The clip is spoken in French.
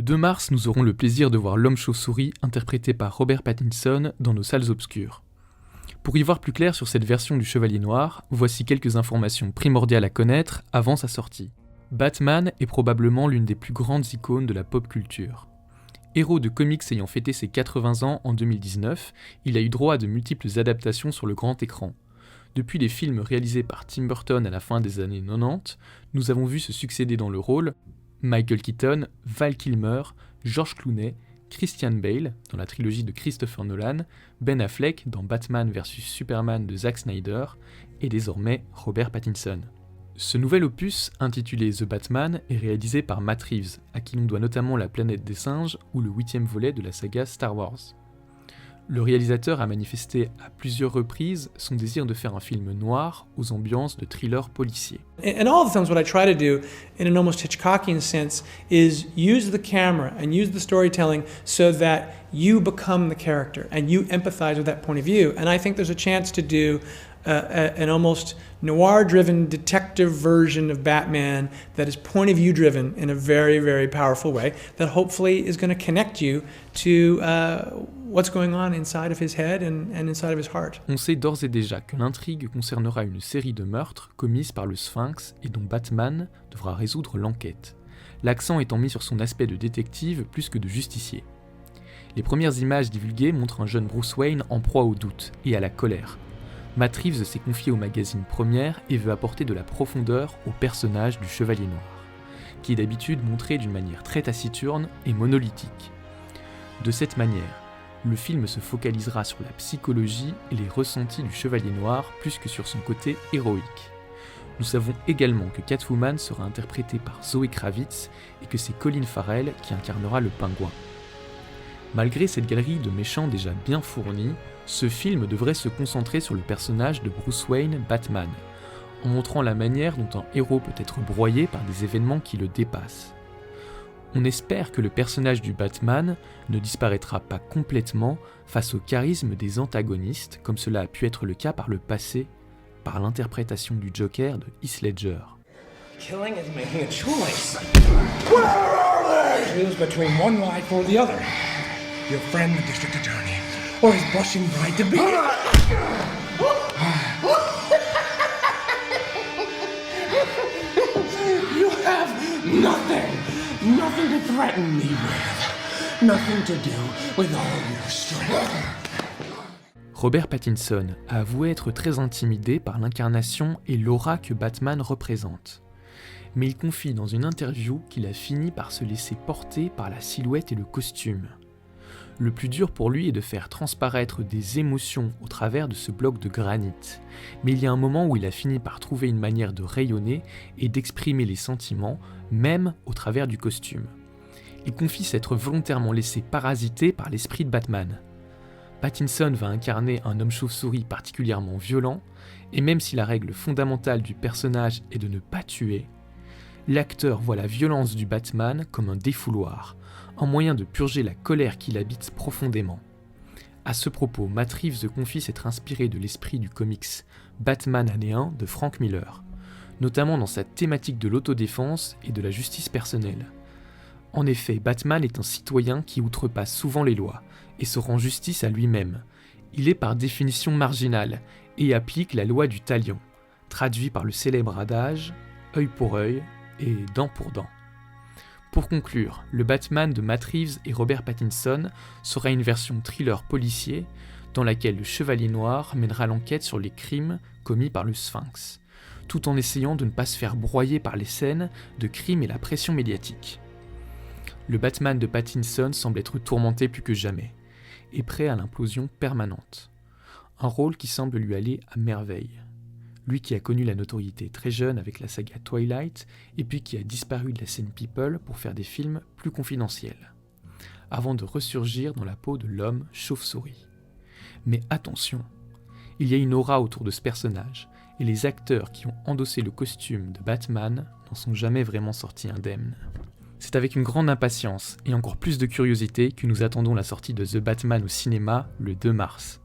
Le 2 mars, nous aurons le plaisir de voir l'homme chauve-souris interprété par Robert Pattinson dans nos salles obscures. Pour y voir plus clair sur cette version du Chevalier Noir, voici quelques informations primordiales à connaître avant sa sortie. Batman est probablement l'une des plus grandes icônes de la pop culture. Héros de comics ayant fêté ses 80 ans en 2019, il a eu droit à de multiples adaptations sur le grand écran. Depuis les films réalisés par Tim Burton à la fin des années 90, nous avons vu se succéder dans le rôle Michael Keaton, Val Kilmer, George Clooney, Christian Bale dans la trilogie de Christopher Nolan, Ben Affleck dans Batman vs Superman de Zack Snyder et désormais Robert Pattinson. Ce nouvel opus, intitulé The Batman, est réalisé par Matt Reeves, à qui l'on doit notamment La Planète des Singes ou le 8e volet de la saga Star Wars. Le réalisateur a manifesté à plusieurs reprises son désir de faire un film noir aux ambiances de thriller policier. In all the films, what I try to do, in an almost Hitchcockian sense, is use the camera and use the storytelling so that you become the character and you empathize with that point of view. And I think there's a chance to do an almost noir-driven detective version of Batman that is point of view driven in a very, very powerful way that hopefully is going to connect you to what's going on inside of his head and inside of his heart. On sait d'ores et déjà que l'intrigue concernera une série de meurtres commises par le Sphinx et dont Batman devra résoudre l'enquête, l'accent étant mis sur son aspect de détective plus que de justicier. Les premières images divulguées montrent un jeune Bruce Wayne en proie au doute et à la colère. Matt Reeves s'est confié au magazine Première et veut apporter de la profondeur au personnage du Chevalier Noir, qui est d'habitude montré d'une manière très taciturne et monolithique. De cette manière, le film se focalisera sur la psychologie et les ressentis du Chevalier Noir plus que sur son côté héroïque. Nous savons également que Catwoman sera interprétée par Zoe Kravitz et que c'est Colin Farrell qui incarnera le Pingouin. Malgré cette galerie de méchants déjà bien fournie, ce film devrait se concentrer sur le personnage de Bruce Wayne Batman, en montrant la manière dont un héros peut être broyé par des événements qui le dépassent. On espère que le personnage du Batman ne disparaîtra pas complètement face au charisme des antagonistes, comme cela a pu être le cas par le passé, par l'interprétation du Joker de Heath Ledger. Killing is making a choice. Where are they? Choose between one life or the other. Your friend, the district attorney, or his blushing bride to be. You have nothing to threaten me with, nothing to do with all your strength. Robert Pattinson a avoué être très intimidé par l'incarnation et l'aura que Batman représente. Mais il confie dans une interview qu'il a fini par se laisser porter par la silhouette et le costume. Le plus dur pour lui est de faire transparaître des émotions au travers de ce bloc de granit. Mais il y a un moment où il a fini par trouver une manière de rayonner et d'exprimer les sentiments, même au travers du costume. Il confie s'être volontairement laissé parasiter par l'esprit de Batman. Pattinson va incarner un homme chauve-souris particulièrement violent, et même si la règle fondamentale du personnage est de ne pas tuer, l'acteur voit la violence du Batman comme un défouloir, un moyen de purger la colère qui l'habite profondément. À ce propos, Matt Reeves confie s'être inspiré de l'esprit du comics Batman année 1 de Frank Miller, notamment dans sa thématique de l'autodéfense et de la justice personnelle. En effet, Batman est un citoyen qui outrepasse souvent les lois et se rend justice à lui-même. Il est par définition marginal et applique la loi du talion, traduit par le célèbre adage « œil pour œil et dent pour dent ». Pour conclure, le Batman de Matt Reeves et Robert Pattinson sera une version thriller policier dans laquelle le Chevalier Noir mènera l'enquête sur les crimes commis par le Sphinx, tout en essayant de ne pas se faire broyer par les scènes de crimes et la pression médiatique. Le Batman de Pattinson semble être tourmenté plus que jamais, et prêt à l'implosion permanente. Un rôle qui semble lui aller à merveille. Lui qui a connu la notoriété très jeune avec la saga Twilight, et puis qui a disparu de la scène People pour faire des films plus confidentiels, avant de ressurgir dans la peau de l'homme chauve-souris. Mais attention, il y a une aura autour de ce personnage, et les acteurs qui ont endossé le costume de Batman n'en sont jamais vraiment sortis indemnes. C'est avec une grande impatience et encore plus de curiosité que nous attendons la sortie de The Batman au cinéma le 2 mars.